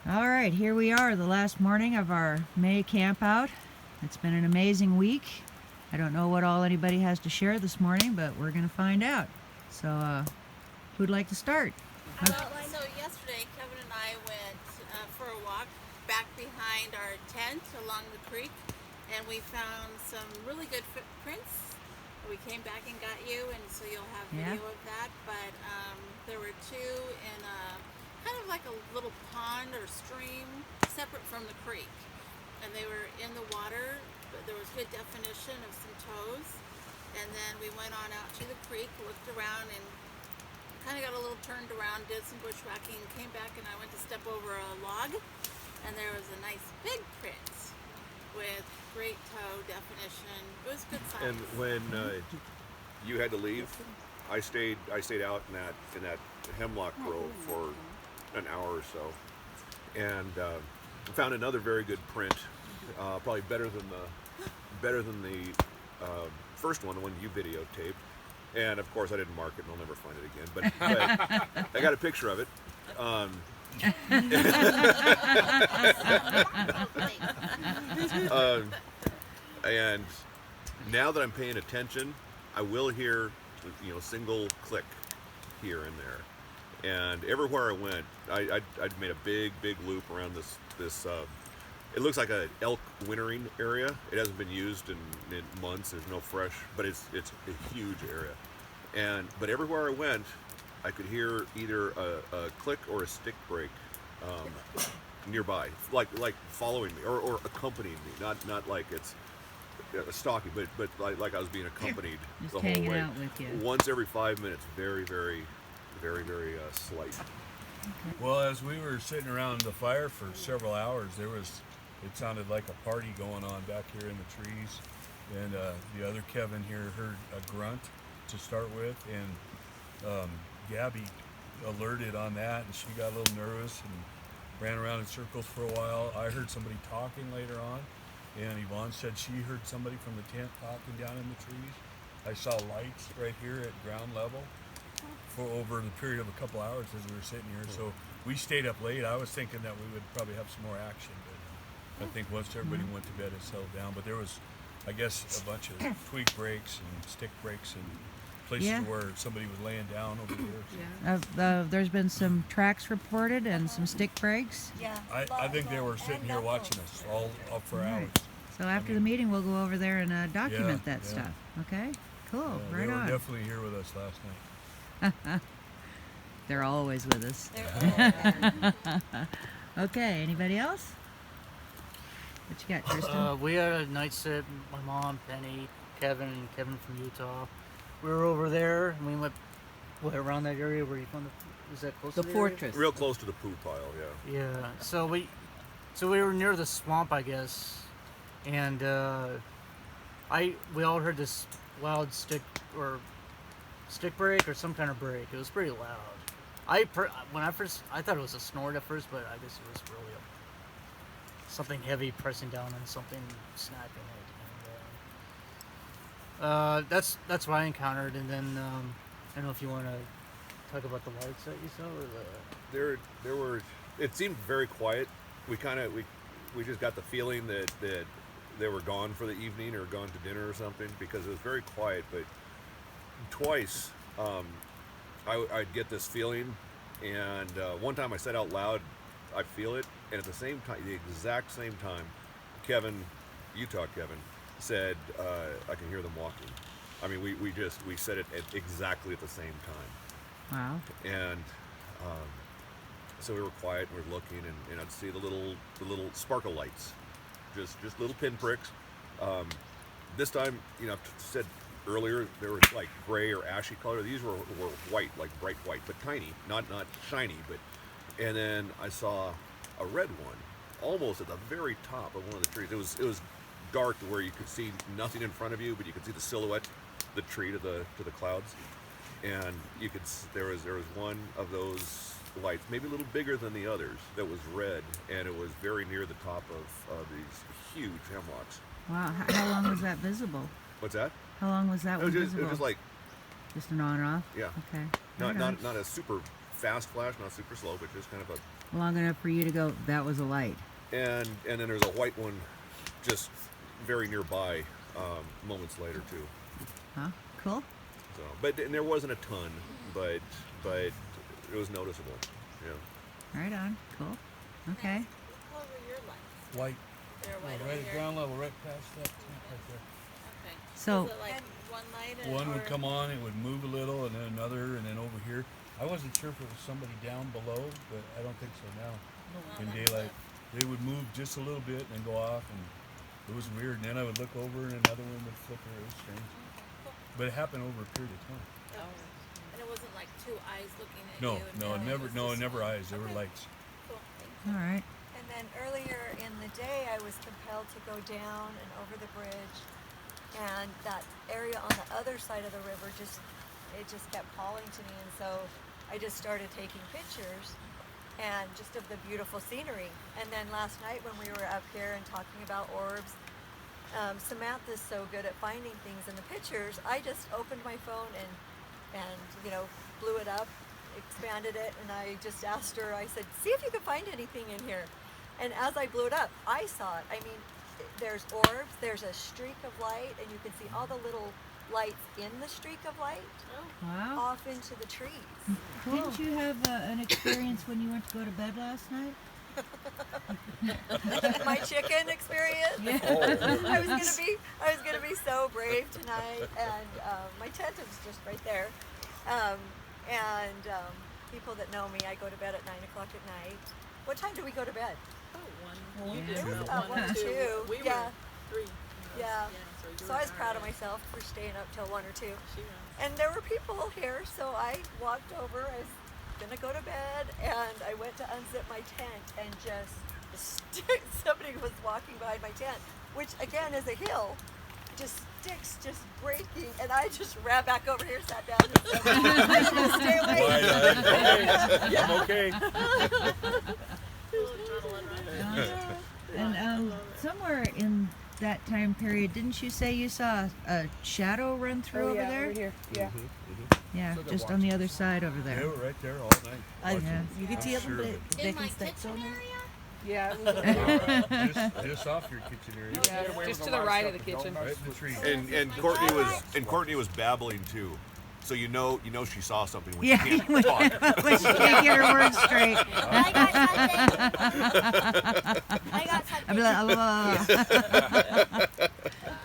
All right, here we are, the last morning of our May campout. It's been an amazing week. I don't know what all anybody has to share this morning, but we're going to find out. So, who'd like to start? So yesterday, Kevin and I went for a walk back behind our tent along the creek, and we found some really good footprints. We came back and got you, and so you'll have video of that. But there were two in a kind of like a little pond or stream separate from the creek, and they were in the water, but there was good definition of some toes. And then we went on out to the creek, looked around, and kind of got a little turned around, did some bushwhacking, came back, and I went to step over a log, and there was a nice big print with great toe definition. It was good size. And when you had to leave, I stayed out in that hemlock grove for an hour or so, and found another very good print, probably better than the first one, the one you videotaped. And of course, I didn't mark it, and I'll never find it again. But I got a picture of it. And now that I'm paying attention, I will hear, single click here and there. And everywhere I went, I'd made a big loop around this. It looks like an elk wintering area. It hasn't been used in months. There's no fresh, but it's a huge area. But everywhere I went, I could hear either a click or a stick break nearby, like following me or accompanying me. Not like it's stalking, but like I was being accompanied Just the whole hanging way. out with you. Once every 5 minutes, very slight. Well, as we were sitting around the fire for several hours, it sounded like a party going on back here in the trees. And the other Kevin here heard a grunt to start with, and Gabby alerted on that, and she got a little nervous and ran around in circles for a while. I heard somebody talking later on, and Yvonne said she heard somebody from the tent talking down in the trees. I saw lights right here at ground level for over the period of a couple hours as we were sitting here. So we stayed up late. I was thinking that we would probably have some more action, but I think once everybody went to bed, it settled down. But there was, I guess, a bunch of twig breaks and stick breaks and places where somebody was laying down over here. So. There's been some tracks reported and some stick breaks. Yeah. I think they were sitting here watching us all up for hours. So after the meeting, we'll go over there and document that yeah. stuff. Okay? Cool. They right were on. definitely here with us last night. They're always with us. Okay, anybody else? What you got, Tristan? We had a night sit. My mom, Penny, Kevin from Utah. We were over there, and we went around that area where you found is that close The to the fortress. area? Real close to the poo pile, yeah. Yeah. So we were near the swamp, I guess, and we all heard this loud stick break or some kind of break. It was pretty loud. When I thought it was a snort at first, but I guess it was really something heavy pressing down on something, snapping it. And that's what I encountered. And then I don't know if you want to talk about the lights that you saw or There were. It seemed very quiet. We just got the feeling that they were gone for the evening or gone to dinner or something, because it was very quiet. But twice, I'd get this feeling, and one time I said out loud, "I feel it," and at the exact same time, Utah Kevin, said, "I can hear them walking." I mean, we said it exactly at the same time. Wow. And so we were quiet, and we were looking, and I'd see the little sparkle lights, just little pinpricks. This time, I've said earlier, they were like gray or ashy color. These were white, like bright white, but tiny, not shiny. And then I saw a red one, almost at the very top of one of the trees. It was dark to where you could see nothing in front of you, but you could see the silhouette, the tree to the clouds, and there was one of those lights, maybe a little bigger than the others, that was red, and it was very near the top of these huge hemlocks. Wow. How long was that visible? What's that? How long was that one It visible? was just like, just an on and off? yeah, Okay. not Right on. not a super fast flash, not super slow, but just kind of long enough for you to go, that was a light. And then there's a white one just very nearby moments later too. Huh? Cool. So, and there wasn't a ton, but it was noticeable. Yeah. Right on. Cool. Okay. What color were your lights? White. They're white right over at here. ground level, right past that tent right there. Okay. So- Was it like one light? One would or- come on, it would move a little, and then another, and then over here. I wasn't sure if it was somebody down below, but I don't think so now. No, In not daylight, left. they would move just a little bit and then go off, and it was weird. And then I would look over, and another one would flicker. It was strange, Okay, cool. but it happened over a period of time. And it wasn't like two eyes looking at No, you. and no, then never, was no, just never one. eyes. There were Okay, lights. Cool. Thank you. All right. And then earlier in the day, I was compelled to go down and over the bridge, and that area on the other side of the river just kept calling to me, and so I just started taking pictures, and just of the beautiful scenery. And then last night when we were up here and talking about orbs, Samantha's so good at finding things in the pictures. I just opened my phone and blew it up, expanded it, and I just asked her, I said, see if you can find anything in here. And as I blew it up, I saw it. I mean, there's orbs, there's a streak of light, and you can see all the little lights in the streak of light Wow. off into the trees. Didn't you have an experience when you went to go to bed last night? My chicken experience. I was gonna be so brave tonight, and my tent is just right there. People that know me, I go to bed at 9 o'clock at night. What time do we go to bed? Oh, one. You Yeah. did. It was Two. about 1 or 2. We Yeah, were 3. yeah. you So were I was proud of alright. myself for staying up till 1 or 2. She was. And there were people here, so I walked over. I was gonna go to bed, and I went to unzip my tent, and just somebody was walking behind my tent, which again is a hill. Just sticks just breaking, and I just ran back over here, sat down, and said, I'm gonna stay away. Wide-eyed. I'm okay. And somewhere in that time period, didn't you say you saw a shadow run through over there? Over here. Yeah. Yeah, So they're just on the other side over They there. were right there all night. Yeah. You could see I'm them, sure but of it. they In my can stick kitchen area? Yeah, it was Just off your kitchen area. yeah, just to the right of the kitchen. Right in the tree. And Courtney was babbling too. So you know she saw something when Yeah, she can't when talk. when she can't get her words straight. I got something. I got something. Blah, blah, blah.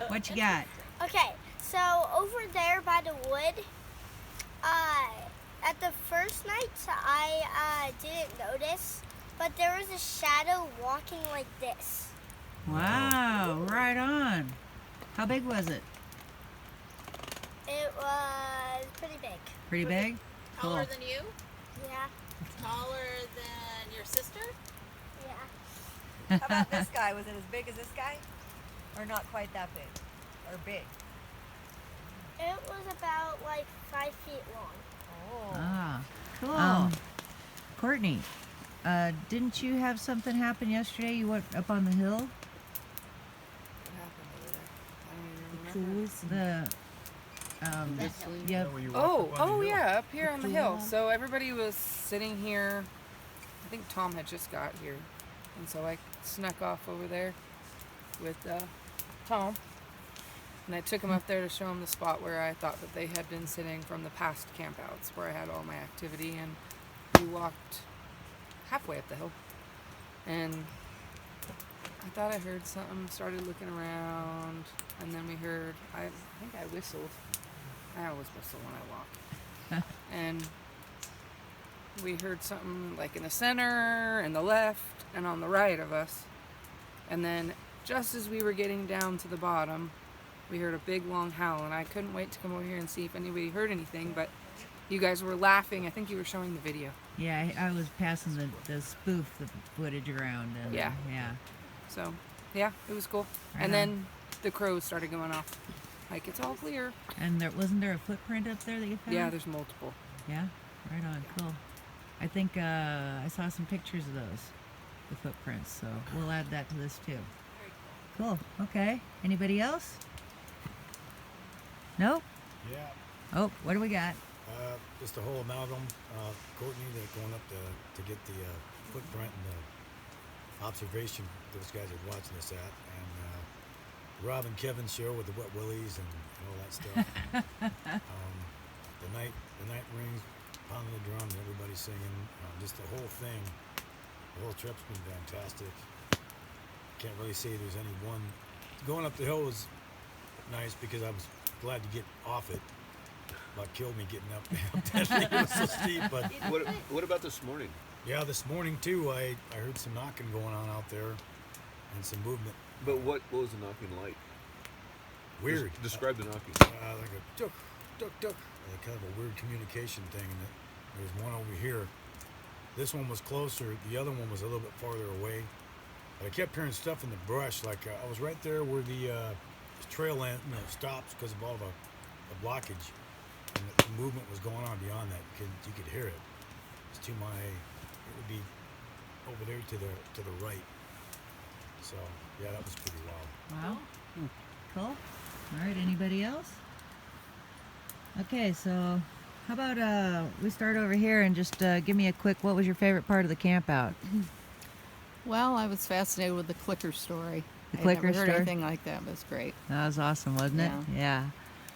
What you got? Okay, so over there by the wood, at the first night I didn't notice, but there was a shadow walking like this. Wow, right on. How big was it? It was pretty big. Pretty big? Taller Cool. than you? Yeah, Taller than your sister? yeah. How about this guy? Was it as big as this guy? Or not quite that big? Or big? It was about like 5 feet long. Oh. Ah, Cool. Courtney, didn't you have something happen yesterday? You went up on the hill? The, yeah, Oh, yeah, up here on the hill. So everybody was sitting here. I think Tom had just got here, and so I snuck off over there with Tom, and I took him up there to show him the spot where I thought that they had been sitting from the past campouts, where I had all my activity, and we walked halfway up the hill, and I thought I heard something. Started looking around, and then we heard. I think I whistled. I always whistle when I walk. And we heard something like in the center and the left and on the right of us. And then just as we were getting down to the bottom, we heard a big long howl, and I couldn't wait to come over here and see if anybody heard anything, but you guys were laughing. I think you were showing the video. yeah, I was passing the spoof, the footage around. And, Yeah. Yeah. So, yeah, it was cool. Right And on. then the crows started going off. Like, it's all clear. And wasn't there a footprint up there that you found? Yeah, there's multiple. Yeah? Right on. Cool. I think I saw some pictures of those, the footprints, so we'll add that to this too. Cool. Okay. Anybody else? No? Yeah, Oh, what do we got? just a whole amalgam. Courtney, they're going up to get the footprint and the observation those guys are watching us at, and Rob and Kevin show with the wet willies and all that stuff. The night rings, pounding the drum, and everybody singing. Just the whole thing. The whole trip's been fantastic. Can't really say there's any one. Going up the hill was nice because I was glad to get off it. About killed me getting up that thing. It was so steep. But What about this morning? yeah, this morning too, I heard some knocking going on out there and some movement. But what was the knocking like? Weird. Describe the knocking. Like a duck, duck, duck. Like kind of a weird communication thing. And there's one over here. This one was closer. The other one was a little bit farther away. But I kept hearing stuff in the brush. Like I was right there where the trail end, stops because of all the blockage. And the movement was going on beyond that. You could hear it. It's it would be over there to the right. So yeah, that was pretty wild. Wow. Cool. All right, anybody else? Okay, so how about we start over here and just give me a quick, what was your favorite part of the camp out? Well, I was fascinated with the clicker story. The I clicker never heard story? anything like that. It was great. That was awesome, wasn't it? Yeah.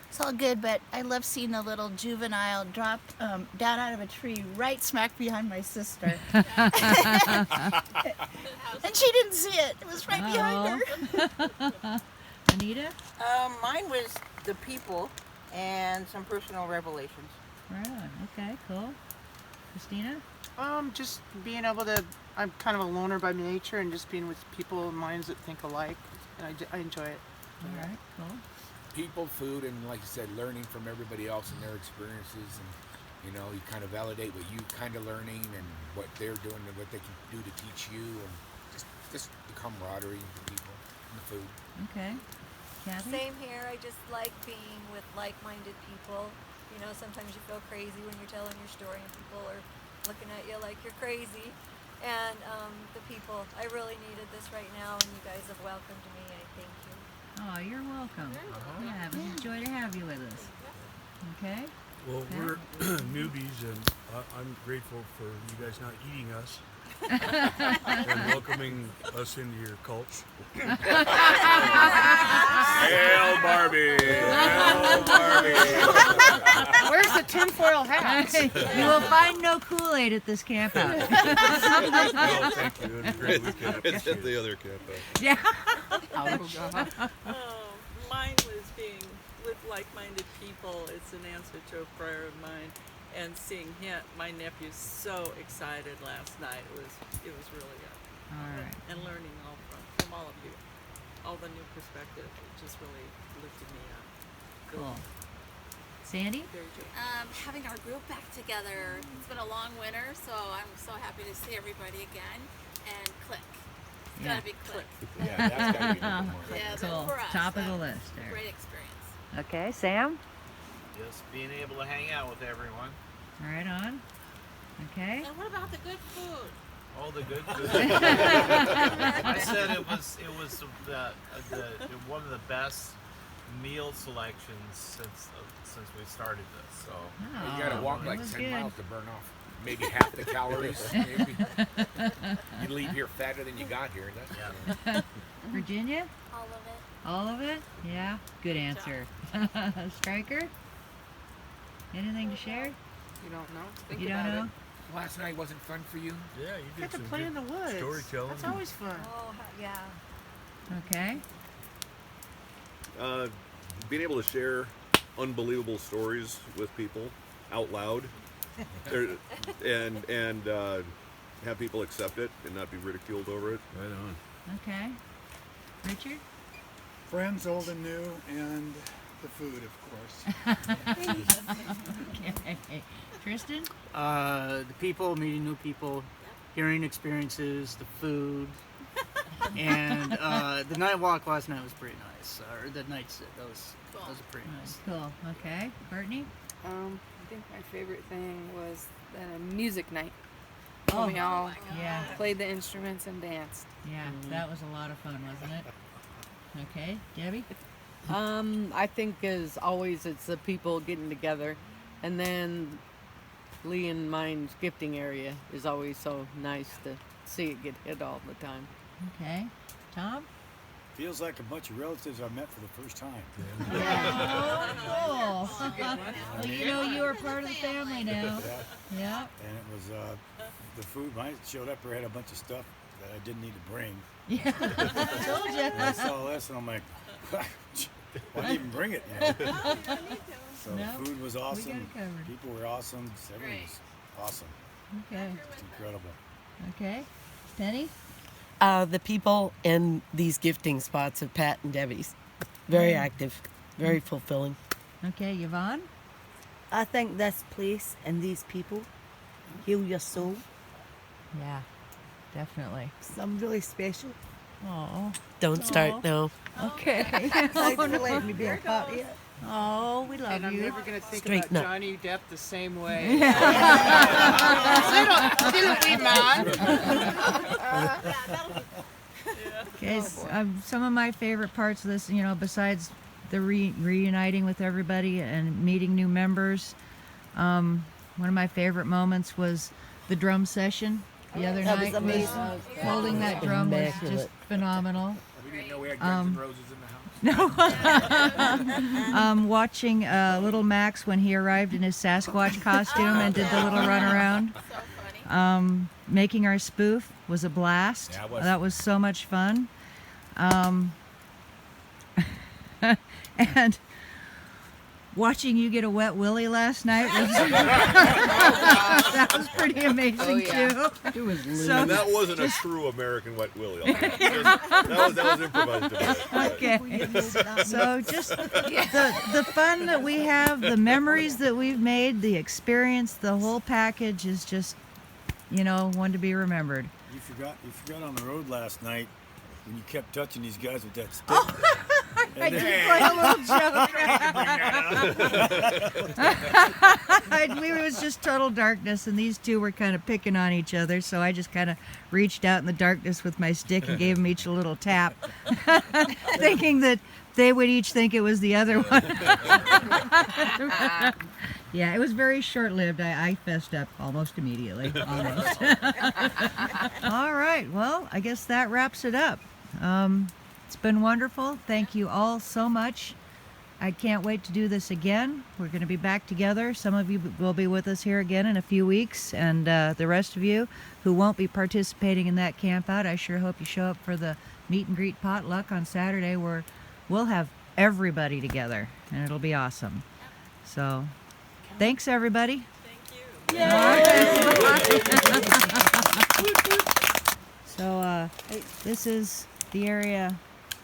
It's all good, but I love seeing a little juvenile drop down out of a tree right smack behind my sister. And she didn't see it. It was right behind her. Anita? Mine was the people and some personal revelations. Right on. Okay, cool. Christina? Just being able to, I'm kind of a loner by nature, and just being with people and minds that think alike, and I enjoy it. All right, cool. People, food, and like you said, learning from everybody else and their experiences, and you kind of validate what you kind of learning and what they're doing and what they can do to teach you, and just the camaraderie of the people and the food. Okay. Kathy? Same here. I just like being with like-minded people. Sometimes you feel crazy when you're telling your story and people are looking at you like you're crazy. And the people, I really needed this right now, and you guys have welcomed me. I thank you. Oh, you're welcome. Yeah, it was a joy to have you with us. Okay? Well, Okay. we're newbies, and I'm grateful for you guys not eating us and welcoming us into your cult. Hail Barbie! Hail Barbie! Where's the tinfoil hat? You will find no Kool-Aid at this camp out. No, thank you. It was a great weekend. It's at the other camp. Yeah. Mine was being with like-minded people. It's an answer to a prayer of mine, and seeing my nephew so excited last night. It was really good. All right. And learning from all of you, all the new perspective, it just really lifted me up. Cool. Sandy? Very good. Having our group back together. It's been a long winter, so I'm so happy to see everybody again. And click. It's Yeah. gotta be click. Yeah, that's gotta be number one. Yeah, Cool. for us, Top of the that's list a there. great experience. Okay, Sam? Just being able to hang out with everyone. Right on. Okay. And what about the good food? All the good food. I said it was one of the best meal selections since we started this. So Oh, You gotta walk it like was 10 good. miles to burn off maybe half the calories. Maybe. You leave here fatter than you got here. That's Virginia? All of it. All of it? Yeah. Good answer. Stryker? Anything to share? You don't know? Think You about don't know? it. Last night wasn't fun for you? Yeah, you Get did to some play good in the woods. storytelling. That's always fun. Oh, yeah. Okay. Being able to share unbelievable stories with people out loud, and have people accept it and not be ridiculed over it. Right on. Okay. Richard? Friends old and new, and the food, of course. Okay. Tristan? The people, meeting new people, hearing experiences, the food, and the night walk last night was pretty nice. Or the night sit, those are pretty nice. Cool. Okay. Courtney? I think my favorite thing was the music night. Oh, We all yeah. played the instruments and danced. Yeah, that was a lot of fun, wasn't it? Okay. Debbie? I think as always it's the people getting together, and then Lee and mine's gifting area is always so nice to see it get hit all the time. Okay. Tom? Feels like a bunch of relatives I met for the first time. Oh, cool. Well, you know you are part of the family now. Yeah. And it was the food. When I showed up, I had a bunch of stuff that I didn't need to bring. Yeah. I told you. And I saw this, and I'm like, why didn't even bring it? You know? So No, food was we got awesome. it covered. People were awesome. Everything was awesome. Okay. It's incredible. Okay. Penny? The people in these gifting spots of Pat and Debbie's. Very active, very fulfilling. Okay, Yvonne? I think this place and these people heal your soul. Yeah, definitely. Some really special. Oh. Don't start now. Okay. Thanks for letting me be a part of it. Oh, we love And I'm you. never going to think Straighten about up. Johnny Depp the same way. Didn't we, Mom? Okay, some of my favorite parts of this, you know, besides the reuniting with everybody and meeting new members, one of my favorite moments was the drum session the other That night. was amazing. Holding that drum was just Immaculate. phenomenal. We didn't know we had Guns N' Roses in the house. No. Watching little Max when he arrived in his Sasquatch costume and did the little run around. Making our spoof was a blast. Yeah, it was. That was so much fun. And watching you get a wet willy last night was that was pretty amazing too. It was So- And that wasn't a true American wet willy. That was improvised. Okay. So just the fun that we have, the memories that we've made, the experience, the whole package is just, you know, one to be remembered. You forgot on the road last night when you kept touching these guys with that stick. I did play a little joke. It was just total darkness, and these two were kind of picking on each other, so I just kind of reached out in the darkness with my stick and gave them each a little tap, thinking that they would each think it was the other one. Yeah, it was very short-lived. I fessed up almost immediately. Almost. All right, well, I guess that wraps it up. It's been wonderful. Thank you all so much. I can't wait to do this again. We're going to be back together. Some of you will be with us here again in a few weeks, and the rest of you who won't be participating in that camp out, I sure hope you show up for the meet and greet potluck on Saturday, where we'll have everybody together, and it'll be awesome. So, thanks everybody. So this is the area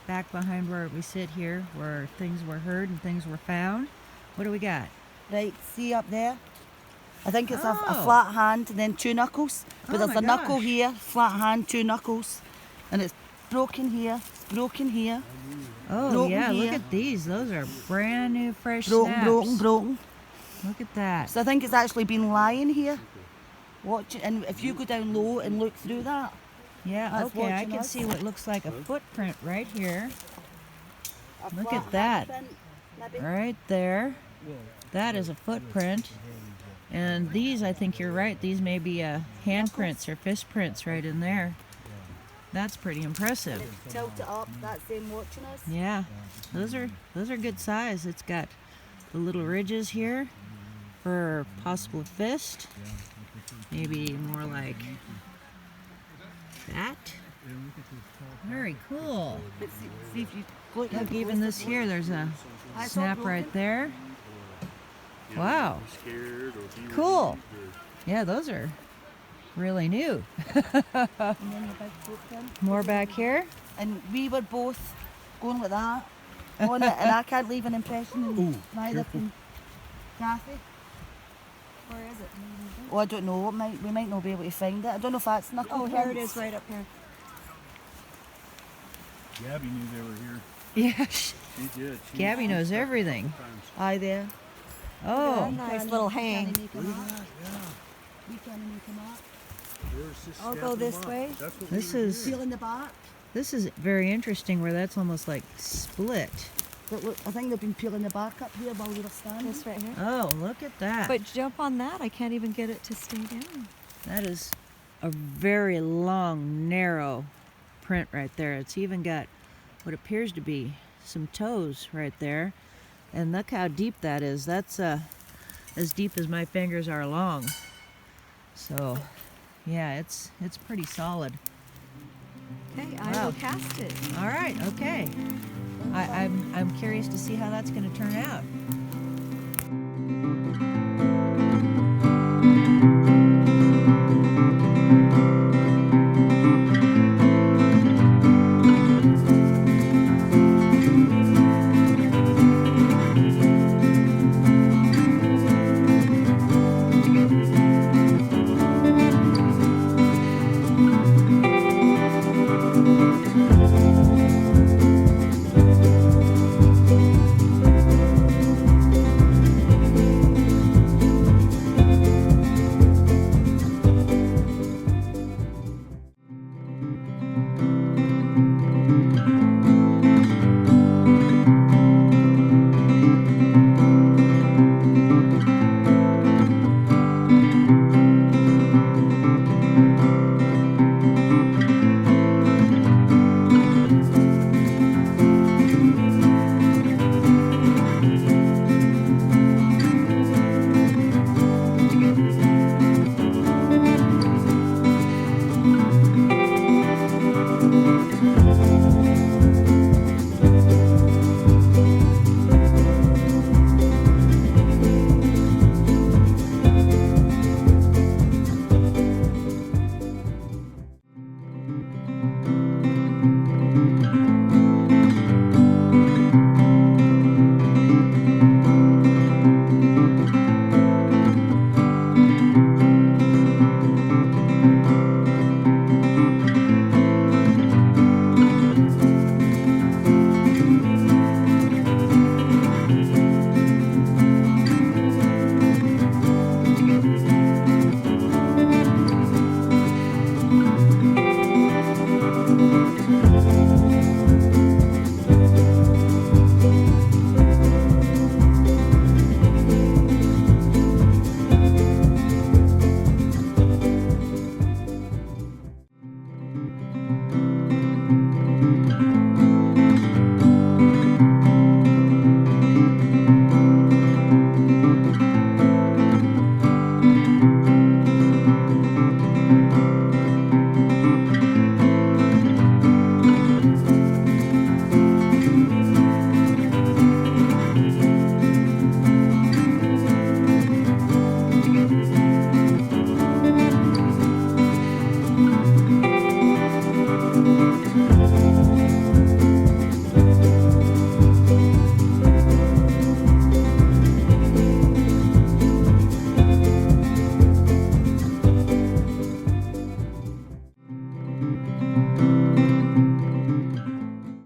back behind where we sit here, where things were heard and things were found. What do we got? Right, see up there? I think it's a Oh. flat hand and then two knuckles. But Oh there's my a knuckle gosh. here, flat hand, two knuckles. And it's broken here, broken here. Oh broken yeah, look here, at these. Those are brand new fresh broken, snaps. broken. Look at that. So I think it's actually been lying here. Watching, and if you go down low and look through that. Yeah, that's okay, I watching can us. see what looks like a footprint right here. A Look flat at that. handprint, maybe. Right there. That is a footprint. And these, I think you're right, these may be handprints or fist prints right in there. That's pretty impressive. Tilt it up, that's them watching us. Yeah, those are good size. It's got the little ridges here for possible fist. Maybe more like that. Very cool. But see if you look Look, even this here, there's a snap right there. Wow. Cool. Yeah, those are really new. And then your big footprint. More back here. And we were both going like that on it, and I can't leave an impression. Neither from Kathy. Where is it? Oh, I don't know. We might not be able to find it. I don't know if that's knuckle. Oh, here it is, right up here. Gabby knew they were here. Yeah, She did. She Gabby knows everything. Aye, there. Oh, Nice little hang. We can't make them up. I'll go this way. this is Feel in the back. very interesting. Where that's almost like split. But look, I think they've been peeling the bark up here while we were standing. This right here. Oh, look at that. But jump on that. I can't even get it to stay down. That is a very long, narrow print right there. It's even got what appears to be some toes right there. And look how deep that is. That's as deep as my fingers are long. So, yeah, it's pretty solid. Okay, I will cast it. All right, okay. I'm curious to see how that's going to turn out.